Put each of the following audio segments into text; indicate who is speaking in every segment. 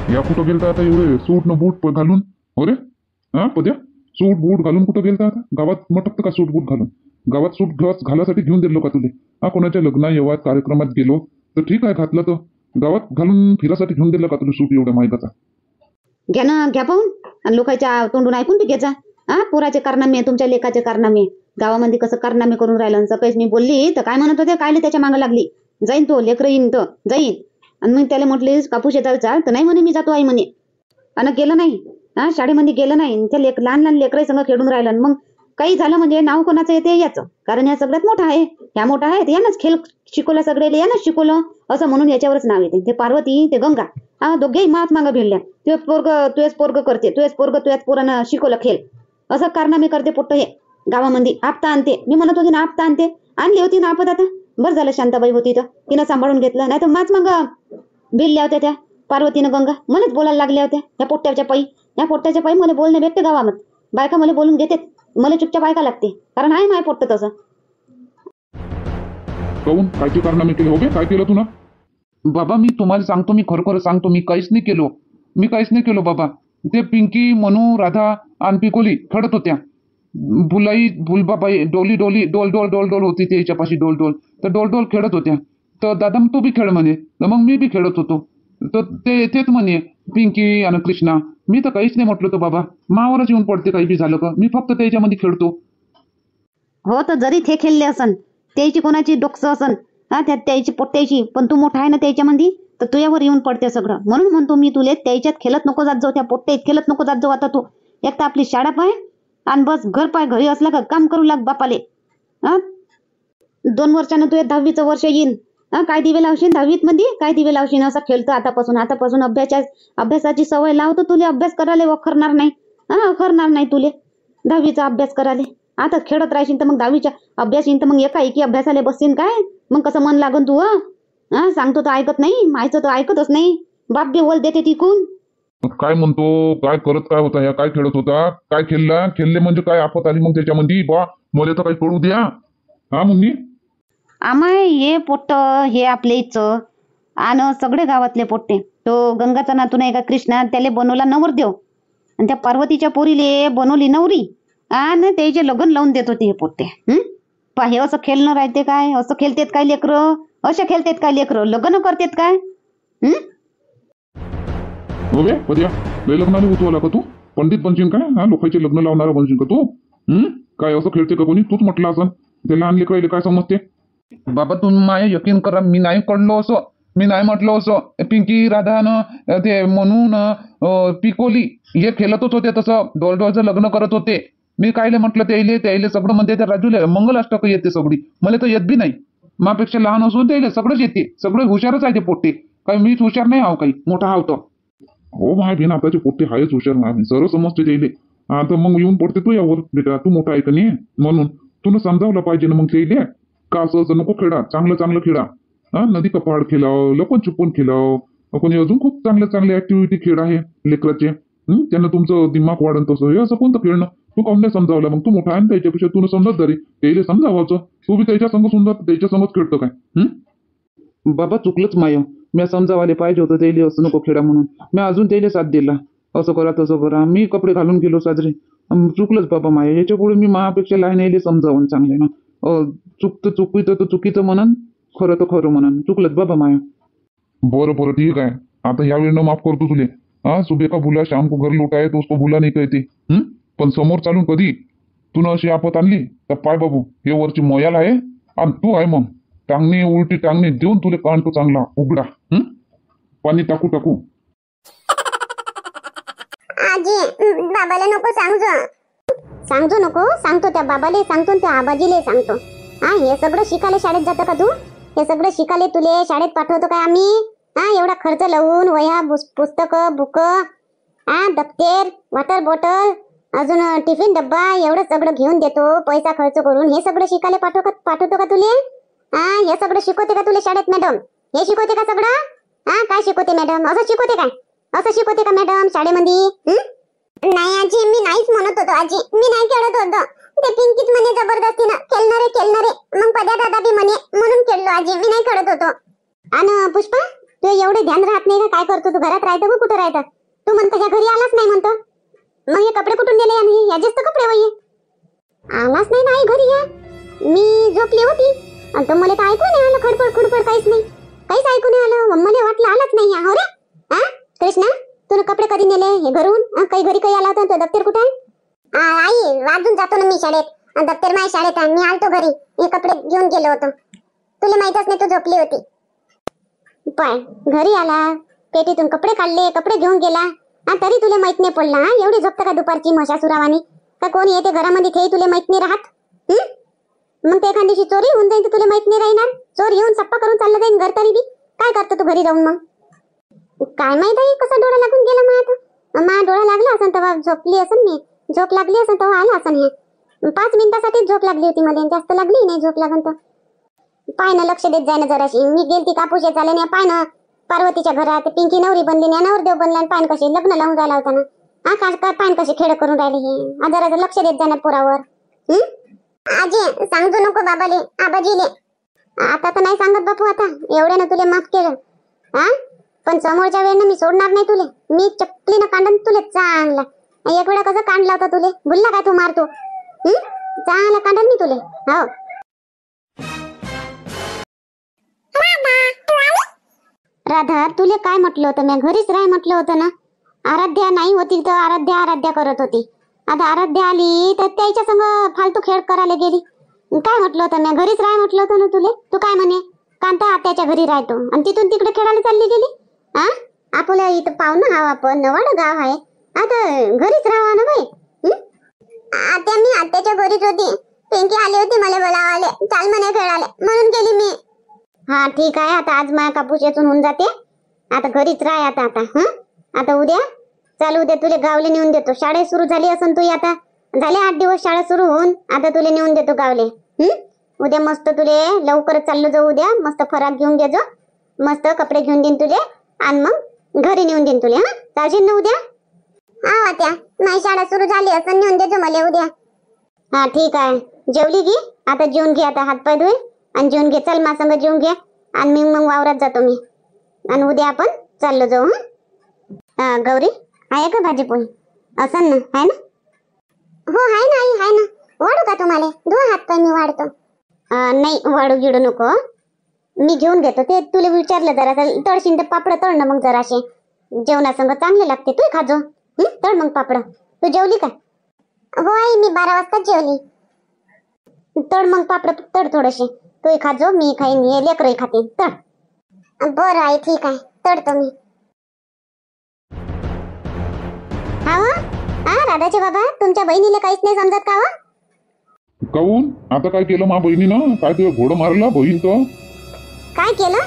Speaker 1: या कुठं गेलता आता एवढे सूट न बूट घालून? हो रे, हा पद्या, सूट बूट घालून कुठं गेलता आता? गावात मटकत का सूट बूट घालून? गावात सूट ग्लास घालासाठी घेऊन दिलो का तुले? हा कोणाच्या लग्ना येवात कार्यक्रमात गेलो तर ठीक आहे घातला, तर गावात घालून फिरासाठी घेऊन दिलं का तुला सूट एवढ्या माहितीचा?
Speaker 2: घ्या ना, घ्या पाहून. आणि लोकांच्या तोंडून ऐकून बी घ्यायचा. हा, पोराचे कारनामे, तुमच्या लेकाचे कारनामे, गावामध्ये कसं कारनामे करून राहिलं. सकाळीच मी बोलली तर काय म्हणत होते, कायले त्याच्या मागं लागली? जाईन तो, लेकरं येईन तर जाईन. आणि मग त्याला म्हटले कापूस येतात चाल, तर नाही म्हणे मी जातो आई म्हणे. आणि गेलं नाही. हा, शाळेमध्ये गेलं नाही. त्या लहान लहान लेकरं संग खेळून राहिलं. मग काही झालं म्हणजे नाव कोणाचं येते याचं, कारण या सगळ्यात मोठा आहे, ह्या मोठा आहे, यानंच खेळ शिकवला, सगळे यानंच शिकवलं असं म्हणून याच्यावरच नाव येते. ते पार्वती, ते गंगा, हा दोघेही महात्मा भिडल्या. तुझेच पोरग करते, तुझ्याच पोरानं शिकवलं खेळ, असं कारनामे करते पोट्ट हे गावामध्ये. आपता आणते, मी म्हणत होती ना आपता आणली होती ना आपत. आता बरं झालं शांताबाई होती तर तिनं सांभाळून घेतलं, नाही तर माच मग भिडल्या होत्या त्या पार्वतीनं गंगा. मलाच बोलायला लागल्या होत्या या पोट्ट्याच्या पायी मला बोलणे भेटते गावामध्ये. बायका मला बोलून घेते, मला चुपचाप ऐका लागते, कारण आहे माय पोट्ट तसं.
Speaker 1: काऊन कायचे कारनामे केले? हो बे, काय केलं तू ना?
Speaker 3: बाबा मी तुम्हाला सांगतो, मी खरोखर सांगतो, मी काहीच नाही केलो बाबा. ते पिंकी, मनू, राधा आणि पिकोली खेळत होत्या. भुलबाबाई डोल डोल होती त्याच्यापाशी, डोल तर डोल खेळत होत्या. तर दादा तू बी खेळ म्हणे, तर मग मी बी खेळत होतो. तर तेच म्हणे पिंकी आणि कृष्णा. मी तर काहीच नाही म्हटलं तो बाबा, मावरच येऊन पडते काही बी झालं का. मी फक्त त्याच्यामध्ये खेळतो.
Speaker 2: हो, तर जरी ते खेळले असन, त्याची कोणाची डोकसं असन, हा त्याची पोट्ट्याची, पण तू मोठा आहे ना त्याच्यामध्ये, तर तुझ्यावर येऊन पडते सगळं. म्हणून म्हणतो मी तुले, त्याच्यात खेळत नको जात जाऊ, त्या पोट्ट्यात खेळत नको जात जाऊ. आता तू एक तर आपली शाळा पाय आणि बस घर पाय, घरी असला का काम करू लाग बापाले. हा, 2 वर्षानं तू 10वीचं वर्ष येईन. हा, काय दिवे लावशील 10वीत मध्ये, काय दिवे लावशील? असं खेळतं आतापासून अभ्यासाची सवय लावतो तुले. अभ्यास करायला अखरणार नाही, हा अखरणार नाही तुले 10वीचा अभ्यास करायला. आता खेळत राहशील तर मग 10वीच्या अभ्यास येईन, तर मग एकाएकी अभ्यासाला बसशील काय? मग कसं मन लागन तू? हा, सांगतो तर ऐकत नाही, मायचं तर ऐकतच नाही. बाप बी बोल देते टिकून.
Speaker 1: काय म्हणतो, काय करत काय होता, या काय खेळत होता, काय खेळले म्हणजे काय आफत आली मग त्याच्यामध्ये? बा मला तर काही कळू द्या. हा मुन्नी,
Speaker 2: आमाय हे पोट्ट हे आपले इथचं आणि सगळे गावातले पोट्टे. तो गंगाचा नातू नाही का कृष्णा, त्याला बनवला नवरदेव, आणि त्या पार्वतीच्या पोरीले बनवली नवरी, आणि त्याचे लग्न लावून देत होते हे पोट्टे. हे असं खेळणं राहते काय? असं खेळतेत काय लेकरं? अशा खेळतेत काय लेकरं? लग्न करतेत काय?
Speaker 1: हो बे पद्या, लय लग्नाने उतवला का तू? पंडित बनशील काय? हा, लोकांचे लग्न लावणारा बनशील का तू? काय असं खेळते का कोणी? तूच म्हटलं असं. ते लहान लेकरायले काय समजते?
Speaker 3: बाबा तुम्ही माझ्या यकीन करा, मी नाही कळलो असं, मी नाही म्हटलं असं. पिंकी, राधानं, ते म्हणून पिकोली हे खेळतच होते, तसं डोलचं लग्न करत होते. मी कायले म्हटलं त्याले सगळं म्हणते. त्या राजूला मंगलाष्टक येते सगळी, मला तर येत बी नाही. मापेक्षा लहान असून त्याला सगळंच येते, सगळे हुशारच आहे ते पोट्टे. काही मीच हुशार नाही आहो, काही मोठा आहो तर.
Speaker 1: हो माय बिन आताचे पोट्टे हायच हुशार नाही, सर्व समजते त्याले. आता मग येऊन पडते तू यावर बेटा, तू मोठा आहे का नाही म्हणून तुला समजावलं पाहिजे ना मग त्याले. का असं नको खेळा, चांगलं खेळा. हा, नदी कपाड खेळाव, लपून छुपून खेळाव, कोणी अजून खूप चांगले ऍक्टिव्हिटी खेळ आहे लेकराचे. त्यांना तुमचं दिमाग वाढन तसं. हे असं कोणतं खेळणं? तू काऊन नाही समजावलं? मग तू मोठा आहे त्याच्यापेक्षा, तुला समजत तरी त्याला समजावायचं. तू बी त्याच्या संग सुंदर त्याच्या संगच खेळतो काय?
Speaker 3: बाबा चुकलंच माय, मी समजावाले पाहिजे होतं त्याला, असं नको खेळा म्हणून. मी अजून त्याला साथ दिला, असं करा तसं करा, मी कपडे घालून गेलो साजरे. चुकलंच बाबा माय. याच्या पुढे मी माझ्यापेक्षा लहान यायला समजावून चांगले ना. चुकीचं तर चुकीचं म्हणन, खरं तर खरं म्हणन. चुकलंच बाबा माया.
Speaker 1: बरं ठीक आहे. आता या वेळेनं माफ करतो तुले. हा, सुबह का भुला शाम को घर लौटा है तो उसको भुला नाही कहते. पण समोर चालून कधी तू अशी आपत आणली तर पाय बाबू, हे वरची मोयाल आहे आणि तू आहे मग उलटी टांगणी देऊन तुले काढतो चांगला उघडा. पाणी टाकू.
Speaker 4: आजी, बाबाला नको सांगतो नको. सांगतो त्या बाबाले, सांगतो त्या आबाजीले सांगतो. हा, हे सगळं शिकायला शाळेत जातं का तू? हे सगळं शिकायला तुले शाळेत पाठवतो काय आम्ही? हा, एवढा खर्च लावून वह्या, पुस्तक, बुक, हा, दप्तर, वॉटर बॉटल, अजून टिफिन डब्बा, एवढं सगळं घेऊन देतो पैसा खर्च करून. हे सगळं शिकायला पाठवतो का तुले? हा, हे सगळं शिकवते का तुले शाळेत मॅडम? हे शिकवते का सगळं? हा, काय शिकवते मॅडम? असं शिकवते काय? असं शिकवते का मॅडम शाळेमध्ये? नाही आजी, मी नाहीच म्हणत होतो आजी, मी नाही खेळत होतो. ते पिंकीच म्हणे जबरदस्तीनं खेळणारे. मग पद्या दादा बी म्हणे म्हणून खेळलो आजी, मी नाही खेळत होतो. आणि पुष्पा, तू एवढे ध्यान राहत नाही का? काय करतो तू? घरात राहतं का कुठं राहतं? तू म्हणतो ह्या घरी आलाच नाही म्हणतो. मग हे कपडे कुठून दिले? आणि याचेच तर कपडे वय आलाच नाही ना आई घरी. या मी झोपली होती आणि तर मला तर ऐकू नाही आलं. खडपड खुडपड काहीच नाही, काहीच ऐकू नाही आलं. मला वाटलं आलाच नाही. हो रे हा कृष्णा, तू कपडे कधी नेले हे घरून? काही घरी काही आला होता? तो दप्तर कुठे आहे? आई वाजून जातो ना मी शाळेत. दप्तर माझ्या शाळेत आहे. मी आलतो घरी, हे कपडे घेऊन गेलो होतो. तुला माहितच नाही, तू झोपली होती. पाय घरी आला, पेटीतून कपडे काढले, कपडे घेऊन गेला. तरी तुला माहित नाही पडला? एवढी झोपतं का दुपारची मशासुरावानी? का कोण येते घरामध्ये ते तुला माहित नाही राहत? मग ते एखाद दिवशी चोरी होऊन जाईल तर तुला माहित नाही राहणार? चोर येऊन सप्पा करून चाललं जाईल घर. तरी बी काय करतो तू घरी जाऊन? मग काय माहित आहे कसा डोळा लागून गेला. मा डोळा लागला असं तेव्हा झोपली असं, मी झोप लागली असं तेव्हा आला असं. हे 5 मिनिटासाठी झोप लागली होती मला, जास्त लागली नाही झोप लागून. तर पाय ना लक्ष देत जाय ना जराशी. मी गेलती कापूस चाले ना, पाय ना पार्वतीच्या घरात पिंकी नवरी बनली ना, नवरदेव बनला. पायन कसे लग्न लावून राहिला होता ना. काय पायन कसे खेळ करून राहिले हे. जरा लक्ष देत जाणार पोरावर. आजी सांगतो नको बाबाले आबाजीले. आता तर नाही सांगत बापू. आता एवढ्यानं तुले माफ केलं हा, पण समोरच्या वेळेनं मी सोडणार नाही तुले. मी चपलीनं कांडन तुले चांगला. एक वेळा कसं कांडला होता तुले, भुलला काय तू? मारतो चांगला कांडन मी तुले. हो राधा, तुले काय म्हटलं होतं? मी घरीच राह म्हटलं होतं ना. आराध्या नाही होती तर आराध्या करत होती. आता आराध्या आली तर त्याच्या संग फालतू खेळ करायला गेली. काय म्हटलं होतं? मी घरीच राह म्हटलं होतं ना तुले. तू काय म्हणे? कांता आत्याच्या घरी राहतो आणि तिथून तिकडे खेळायला चालली गेली. हा आपल्या इथं पाहुणं हाव, आपण नवाड गाव आहे. आता घरीच राहा ना बाई. आत्या मी आत्याच्या घरीच होती. पिंकी आली होती मला बोलावाले, चाल म्हणे खेळायला, म्हणून गेली मी. हा ठीक आहे. आता आज माया कापूस येचून होऊन जाते. आता घरीच राह आता. आता उद्या चालू, उद्या तुले गावले नेऊन देतो. शाळा सुरू झाली असन तू आता. झाले 8 दिवस शाळा सुरू होऊन. आता तुले नेऊन देतो गावले. उद्या मस्त तुले लवकरच चाललो जाऊ. उद्या मस्त फराक घेऊन घे, मस्त कपडे घेऊन देईन तुले आणि मग घरी नेऊन देईन तुले. चालशील ना उद्या? हा त्या माझी शाळा सुरू झाली असं नेऊन देतो मला उद्या. हा ठीक आहे. जेवली की? आता जेवून घे. आता हातपाय धुई आणि जेवून घे. चल मा संग जेवून घे आणि मग वावरात जातो मी. आणि उद्या आपण चाललो जाऊ. गौरी आहे का भाजी पोळी? असं ना, आहे ना? हो आहे ना आई, आहे ना. वाढू का तुम्हाला? धुवा हातपाय, मी वाढतो. नाही वाढू गिडू नको, मी घेऊन घेतो. ते तुला विचारलं जरा तळशीन तर पापड तळ ना मग जराशे. जेवणासंग चांगले लागते. तू खाजो. तळ मग पापड. तू जेवली का? हो आई, मी 12 वाजता जेवली. तळ मग पापड तळ थोडेसे. तू खाजो, मी खाईन, हे लेकरही खाते. तळ. बरं आई ठीक आहे, तळतो मी. हा राधाचे बाबा, तुमच्या बहिणीला काहीच नाही समजत का?
Speaker 1: काऊन आता काय केलं मा बहिणीनं? काय तुझं घोडं मारला बहीण? तो
Speaker 4: काय केलं?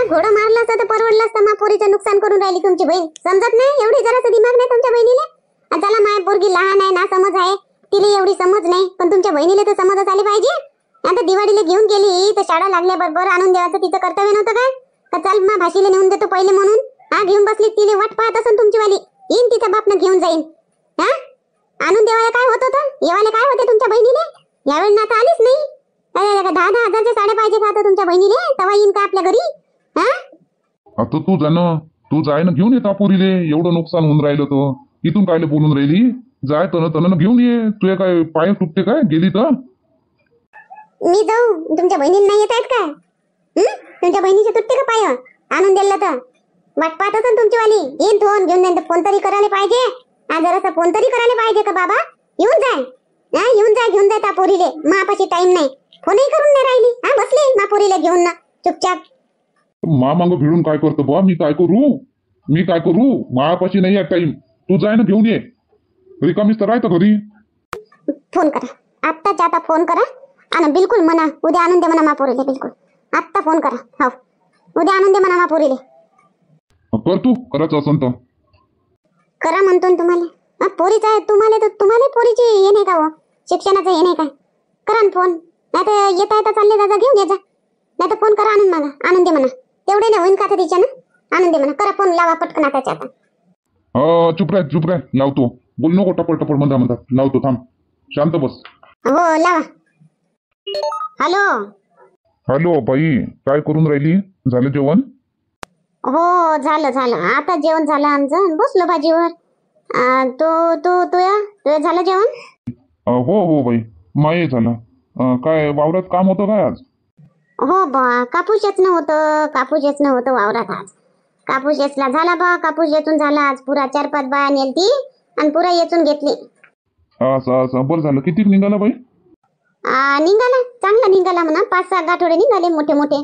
Speaker 4: घोडं मारलं असतं तर परवडलं असतं. मा पोरीचं नुकसान करून राहिली तुमची बहीण. समजत नाही? एवढी जरासं दिमाग नाही तुमच्या बहिणीला? चला माय पोरगी लहान आहे ना, समज आहे तिला, एवढी समज नाही. पण तुमच्या बहिणीला तर समजच आली पाहिजे. आता दिवाळीला घेऊन गेली तर शाळा लागल्या बरोबर आणून द्यायचं तिचं कर्तव्य नव्हतं काय? का चल मा भाषीला नेऊन देतो पहिले म्हणून. घेऊन बसली. तिला वाट पाहत असन तुमची वाली. येईन तिचा बापनं घेऊन जाईन. आणून देवायला काय होत होतं? येवायला काय होते तुमच्या बहिणीले? यावेळी ना आता आलीच नाही. 10-10 हजारच्या साड्या पाहिजे का आता तुमच्या बहिणीले? तेव्हा येईन का आपल्या घरी?
Speaker 1: आता तू जाणं, तू जाय ना घेऊन येता पोरीले. एवढं नुकसान होऊन राहिलं तर इथून कायले बोलून राहिली? जाय तन घेऊन ये. तुझे काय पाय तुटते काय गेली तर?
Speaker 4: मी जाऊ? तुमच्या बहिणीला नाही येत आहेत काय? तुमच्या बहिणीचे तुटते का पाय? आणून दिलं तर वाट पाहत असन तुमची वाली. येईन फोन घेऊन जाईन. फोन तरी करायला पाहिजे. जरासा फोन तरी करायला पाहिजे का बाबा? येऊन जाय. येऊन जाय, घेऊन जाय त्या पोरीले. मापाशी टाइम नाही. फोनही करून नाही राहिली. बसली मा पोरीला घेऊन ना चुपचाप.
Speaker 1: मा मांग भिडून काय करतो बा? मी काय करू? मापाशी नाही आहे टाइम. तू जाय ना घेऊन ये. रिकामीच तर राहतं घरी.
Speaker 4: फोन करा आत्ताच्या आता, फोन करा आणि बिलकुल म्हणा उद्या आणून दे म्हणा मा पोरीले. बिलकुल आत्ता फोन करा. हो उद्या आणून दे म्हणा मा पोरीले.
Speaker 1: कर तू करायचं असं तर
Speaker 4: करा म्हणतो ना तुम्हाला. पोरीचा आहे तुम्हाला, तर तुम्हाला पोरीची हे नाही का? शिक्षणाचं हे नाही काय? करा ना फोन. नाही तर येता येता चालले जा, घेऊन ये जा. नाही तर फोन करा आणून मला. आणून दे म्हणा. तेवढे नाही होईन का आता तिच्या ना? आणून दे म्हणा. करा फोन, लावा पटकन आताच्या आता.
Speaker 1: चुप राह लावतो. बोल नको टपड म्हणता. लावतो, थांब, शांत बस.
Speaker 4: हो लावा. हॅलो
Speaker 1: हॅलो बाई, काय करून राहिली? झालं जेवण?
Speaker 4: हो झालं झालं, आता जेवण झालं आमचं, बसलो भाजीवर. तो तो तुया झालं जेवण?
Speaker 1: हो हो बाई, माये झालं. काय वावरात काम होतं काय आज?
Speaker 4: हो बा, कापूस येचणं होतं, कापूस येचणं होतं वावरात आज. कापूस येचला झाला बा, कापूस येचून झाला आज. पुरा 4-5 बाया नेलती आणि पुरा येचून घेतली.
Speaker 1: असं असं, बरं झालं. किती निघाला बाई?
Speaker 4: निघाला, चांगला निघाला म्हणा. 5-6 गाठोडे निघाले मोठे मोठे.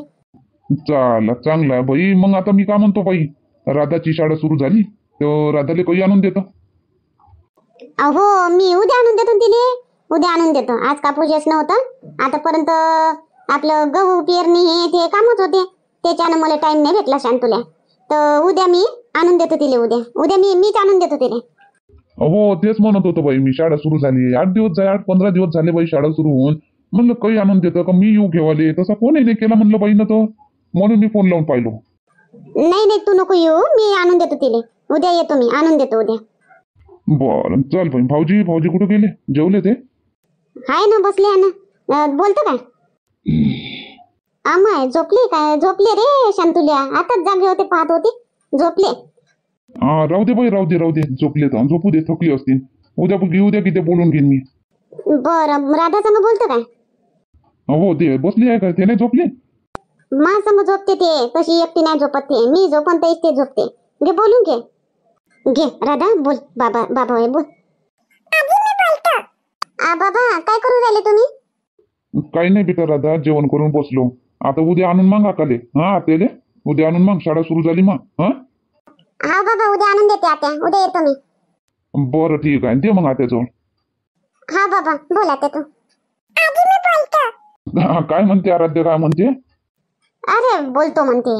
Speaker 1: चांगला आहे बाई. मग आता मी काय म्हणतो बाई, राधाची शाळा सुरू झाली तर राधाले काही आणून देतो.
Speaker 4: हो, मी उद्या आणून देतो तिले, उद्या आणून देतो. आज कापूस येचणं होतं, आतापर्यंत आपलं गहू पेरणी हे ते कामच होते, त्याच्यानं मला टाइम नाही भेटला शांतुल्या. तर उद्या मी आणून देतो तिले. उद्या मीच आणून देतो तिले.
Speaker 1: हो तेच म्हणत होतो बाई मी, शाळा सुरू झाली 8 दिवस झाले, 8-15 दिवस झाले बाई शाळा सुरू होऊन. म्हणलं काही आणून देतं का, मी येऊ घेवाले. तसा फोनही नाही केला म्हणलं बाईनं, तर म्हणून मी फोन लावून पाहिलो.
Speaker 4: नाही तू नको येऊ, मी आणून देतो तिले. उद्या येतो मी, आणून देतो उद्या.
Speaker 1: बरं चल बाई. भाऊजी कुठे गेले? जेवले ते?
Speaker 4: हाय ना, बसले आहे ना. बोलतो काय? अमाय झोपले काय? झोपले रे शांतुल्या, आताच जागे होते, पाहत होते, झोपले.
Speaker 1: राहू दे बाई, राहू दे. झोपले तर झोपू दे, थकली असतील. उद्या किती बोलून घेईन मी.
Speaker 4: बरं, राधा संग बोलतो काय?
Speaker 1: हो ते बसली आहे का? ते नाही झोपली?
Speaker 4: मा संग झोपते ते, तशी एकटी नाही झोपत ते. मी झोपन तर ते झोपते. घे बोलून घे राधा, बोल. बाबा होय, बोल. बाबा काय करू राहिले तुम्ही?
Speaker 1: काही नाही बेटा राधा, जेवण करून बसलो. आता उद्या आणून मग आकाले. आतेले उद्या आणून मग, शाळा सुरू झाली मग.
Speaker 4: हा बाबा, उद्या आणून देते आत्या, उद्या येतो मी.
Speaker 1: बरं ठीक आहे, दे मग आत्याजवळ.
Speaker 4: हा बाबा, बोल आत्या तू.
Speaker 1: काय म्हणते आराध्य, काय म्हणते?
Speaker 4: अरे बोलतो म्हणते.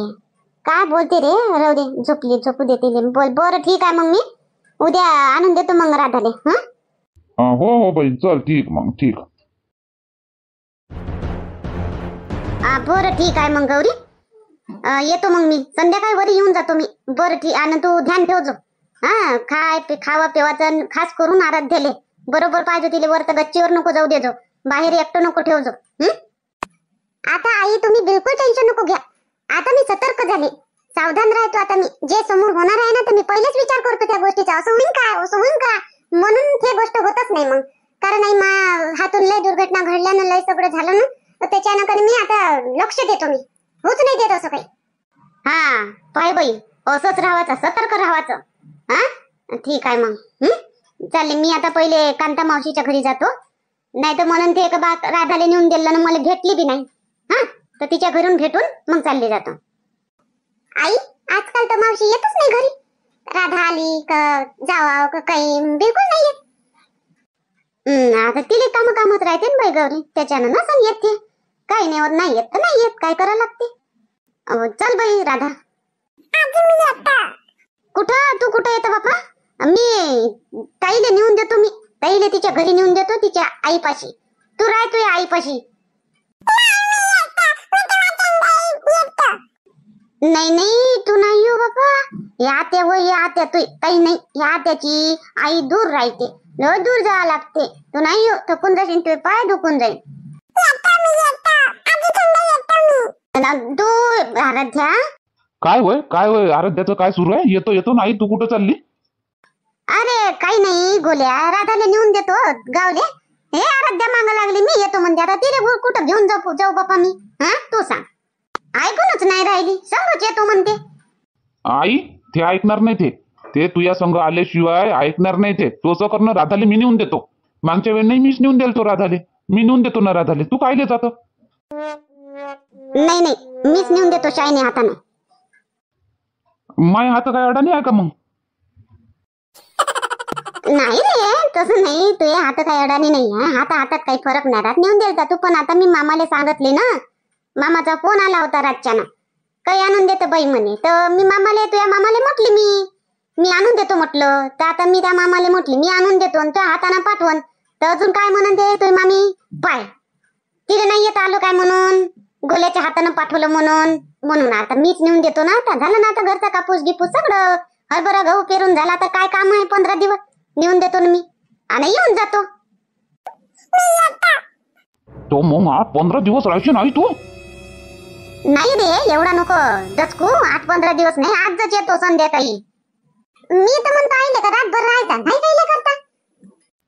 Speaker 4: काय बोलते रे? राहू दे, झोपू देते. बोल. बरं ठीक आहे, मग मी उद्या आणून देतो मग राधाले.
Speaker 1: हो बाई, चल ठीक मग, ठीक.
Speaker 4: बरं ठीक आहे मग गौरी, येतो मग मी संध्याकाळी वरी येऊन जातो मी. बरं ठीक. आणि तू ध्यान ठेवजो. खावा पिवाचं खास करून आराध्याले बरोबर पाहिजे. तिले वर तर गच्चीवर नको जाऊ देजो, बाहेर एकटं नको ठेवजो. आता आई तुम्ही बिलकुल टेन्शन नको घ्या. आता मी सतर्क झाले, सावधान राहतो. आता मी जे समोर होणार आहे ना, तर मी पहिलेच विचार करतो त्या गोष्टीचा. असं होईन का म्हणून ते गोष्ट होतच नाही मग. कारण आई हातून लय दुर्घटना घडल्यानं, लय सगळं झालं ना, तर त्याच्यानं कधी मी आता लक्ष देतो. मी होच नाही देत असं काही. पाय बाई, असंच राहायचं, सतर्क राहायचं. ठीक आहे मग. चालेल, मी आता पहिले कांता मावशीच्या घरी जातो. नाही तर म्हणून ते राधाले नेऊन दिलं ना, मला भेटली बी नाही. तर तिच्या घरून भेटून मग चालले जातो. आई आजकाल तर मावशी येतच नाही घरी. राधा आली का जावा का काही बिलकुल नाही येत. आता तिले कामच राहते ना बाई गौरी, त्याच्यानं नसन येत ते. काही नाही येत तर नाही येत, काय करावं लागते. चल बाई राधा. तू कुठं येतो बापा? मी ताईले नेऊन देतो. मी ताईले तिच्या घरी नेऊन देतो, तिच्या आईपाशी. तू राहतोय आईपाशी. नाही तू नाही येऊ बापा. या तू काही नाही. या त्याची आई दूर राहते, लय दूर जावं लागते. तू नाही येऊ, थकून जाशील, तुझे पाय दुखून जाईल. तू आराध्या.
Speaker 3: काय होय आराध्याचं काय सुरू आहे? येतो नाही. तू कुठं चालली?
Speaker 4: अरे काही नाही गोल्या, राधाला नेऊन देतो गावले. हे आराध्या मागा लागली, मी येतो म्हणते. आता तिथे कुठं घेऊन जाऊ बापा मी? तू सांग. ऐकूनच नाही राहिली, संगच येतो म्हणते.
Speaker 3: आई ते ऐकणार नाही. ते तुझ्या संग आल्याशिवाय ऐकणार नाही. ते तोच करणं. राधाले मी नेऊन देतो. मागच्या वेळी नाही मीच नेऊन देतो राधाले. मी नेऊन देतो ना राधाले. तू कायले जात?
Speaker 4: नाही मीच नेऊन देतो शायने हाताने.
Speaker 3: माय हात काय अडाणी आहे का मग?
Speaker 4: नाही रे, तसं नाही. तुझे हात काही अडाणी नाही आहे. हातात काही फरक नाही राहत. नेऊन देता तू. पण आता मी मामाला सांगितले ना, मामाचा फोन आला होता रातच्यानं, काही आणून देतो बाई म्हणे. तर मी तुझ्या मामाला म्हटली मी आणून देतो म्हटलं. तर आता मी त्या मामाला म्हटली मी आणून देतो आणि त्या हाताने पाठवून. तर अजून काय म्हणून ते तुझी मामी पाय तिथे नाही येत आलो काय म्हणून, गोल्याच्या हातानं पाठवलं म्हणून आता मीच नेऊन देतो ना. आता झालं ना, आता घरचा कापूस गिपूस सगळं हरभरा गहू पेरून झाला. आता काय काम आहे? 15 दिवस नेऊन देतो ना मी आणि येऊन जातो.
Speaker 3: तो मग 15 दिवस राहायची नाही तू?
Speaker 4: नाही रे, एवढा नको दचकू. 8-15 दिवस नाही, आजच येतो संध्याकाळी. मी तर म्हणतो आईले का रातभर राहायचा, नाही काही करता.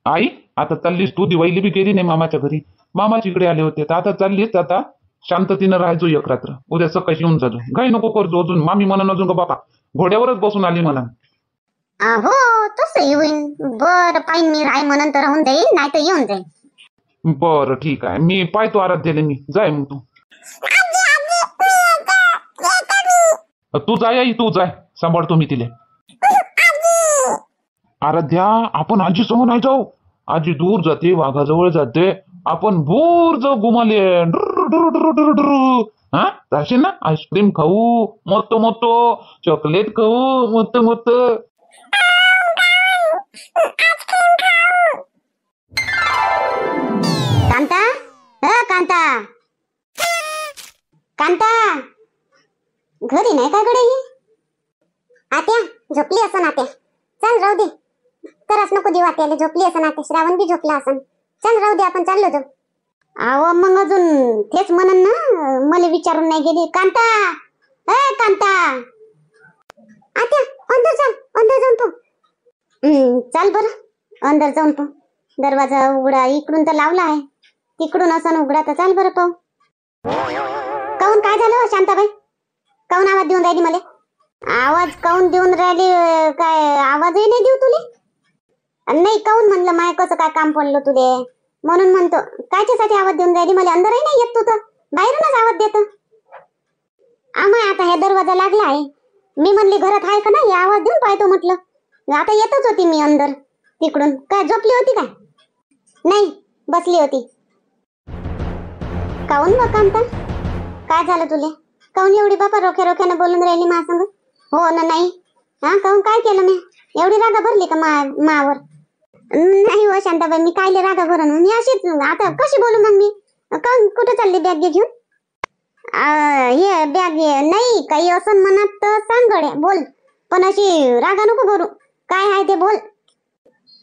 Speaker 3: आई आता चाललीस तू? दिवाळीली बी गेली नाही मामाच्या घरी. मामाची इकडे आले होते तर आता चाललीस. आता शांततेनं राहायचो एक रात्र, उद्या सकाळी येऊन जातो. काही नको करतो अजून. मामी म्हणून अजून का बापा घोड्यावरच बसून आली म्हणा.
Speaker 4: हो तसंही होईन. बरं पाहिन मी, राय म्हणून तर राहून जाईल, नाही तर येऊन जाईल.
Speaker 3: बरं ठीक आहे, मी पाहतो आराध्याला. मी जाय मग तू जाय आई, तू जाय, सांभाळतो मी तिले. आराध्या आपण आजी समोर नाही जाऊ. आजी दूर जाते, वाघाजवळ जाते. आपण भूर जाऊ घुमाले. हा जाशील ना? आईस्क्रीम खाऊ मस्त मस्त, चॉकलेट खाऊ मस्त मस्त.
Speaker 4: कांता, कांता, कांता, घरी नाही का गडे? आत्या झोपली असन. आत्या चल राहू दे, तरच नको देऊ आत्याला. झोपली असन आत्या, श्रावण बी झोपला असन. चल राहू दे, आपण चाललो जाऊ. आहो मग अजून तेच म्हणन ना, मला विचारून नाही गेली. कांता, कांता. आत्या अंदर चल, अंदर जाऊन पाहू. चल बरं अंदर जाऊन पाहू. दरवाजा उघडा, इकडून तर लावला आहे, तिकडून असन उघडा. तर चाल बरं पाहू. काऊन काय झालं शांताबाई? काऊन आवाज देऊन राहिली मला? आवाज काऊन देऊन राहिली? काय आवाजही नाही देऊ तुले? नाही काऊन म्हणलं, माय कसं काय काम पडलं तुले म्हणून म्हणतो. कायच्यासाठी आवाज देऊन राहिली मला? अंदरही नाही येत तू, तर बाहेरूनच आवाज देतो. आम्हा आता हे दरवाजा लागला आहे, मी म्हणली घरात आहे का नाही, आवाज देऊन पाहतो म्हटलं. आता येतच होती मी अंदर तिकडून. काय झोपली होती काय? नाही बसली होती. काऊन बा कांता, काय झालं तुले? काऊन एवढी बापा रोख्या रोख्यानं बोलून राहिली मा संग? हो ना नाही. हा काऊन काय केलं मी? एवढी रागा भरली का मावर? नाही हो शांताबाई, मी कायले रागा भरण? मी अशीच. आता कशी बोलू मग मी? काऊन कुठे चालली बॅग घेऊन? हे बॅग नाही, काही असं म्हणत तर सांग गड्या, बोल. पण अशी रागा नको भरू. काय आहे ते बोल.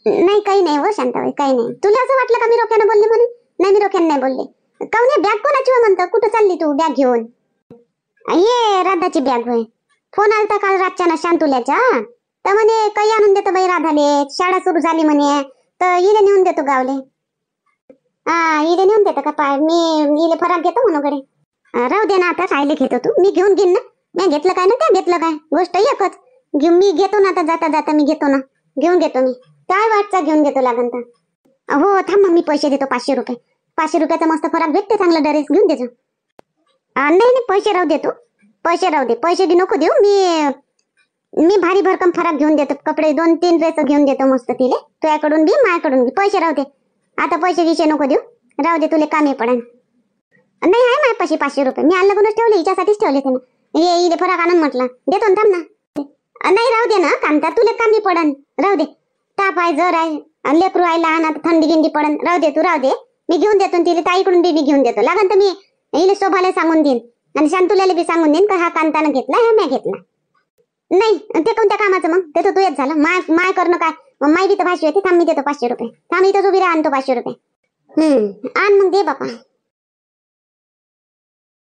Speaker 4: नाही काही नाही हो शांताबाई, काही नाही. तुला असं वाटलं का मी रोख्यानं बोलले म्हणून? नाही मी रोख्यानं नाही बोलले. काऊन हे बॅग कोणाची हो म्हणतं? कुठं चालली तू बॅग घेऊन? ये राधाची बॅग होय. फोन आलता काल रातच्या ना शांतुल्याच्या, तर म्हणे काही आणून देतो बाई राधाले, शाळा सुरू झाली म्हणे, तर इले नेऊन देतो गावले. इले नेऊन देतो का? पाय मी इले फराक घेतो म्हणून कडे. राहू दे ना, आता खायला घेतो तू. मी घेऊन घेईन ना. मी घेतलं काय ना त्या घेतलं काय, गोष्ट एकच. मी घेतो ना, आता जाता जाता मी घेतो ना, घेऊन घेतो मी. काय वाटचा घेऊन घेतो लागन तर. हो थांब मग, मी पैसे देतो 500 रुपये. 500 रुपयाचा मस्त फराक भेटते, चांगला ड्रेस घेऊन देतो. नाही नाही पैसे राहू देतो, पैसे राहू दे. पैसे बी नको देऊ. मी भारी भरकम फराक घेऊन देतो. कपडे 2-3 ड्रेस घेऊन देतो मस्त तिले. तुझ्याकडून बी माझ्याकडून बी. पैसे राहू दे. आता पैसे गिशे नको देऊ, राहू दे, तुले कामी पडन. नाही आहे माझ्यापाशी 500 रुपये. मी आणलं ठेवले, हिच्यासाठीच ठेवले ते. ये इले फराक आणून म्हटलं देतो ना, थांब ना. नाही राहू दे ना कांता, तुले कामी पडन. राहू दे, ताप आहे, जर आहे, लेकरू आहे लहान, आता थंडी गिंडी पडन. राहू दे, तू राहू दे. मी घेऊन देतो तिले. ताईकडून बी घेऊन देतो. लागन तर मी इले शोभाला सांगून देईन आणि शांतुल्याला बी सांगून देईन का हा कांतानं घेतला, हा मी घेतला. नाही ते कोणत्या कामाचं मग? ते तर तू येत झालं. माय करणं काय? माय बी तर भाषी होती. थांब मी देतो 500 रुपये. थांब इथं उभी राहा, आणतो 500 रुपये. आण मग दे बापा.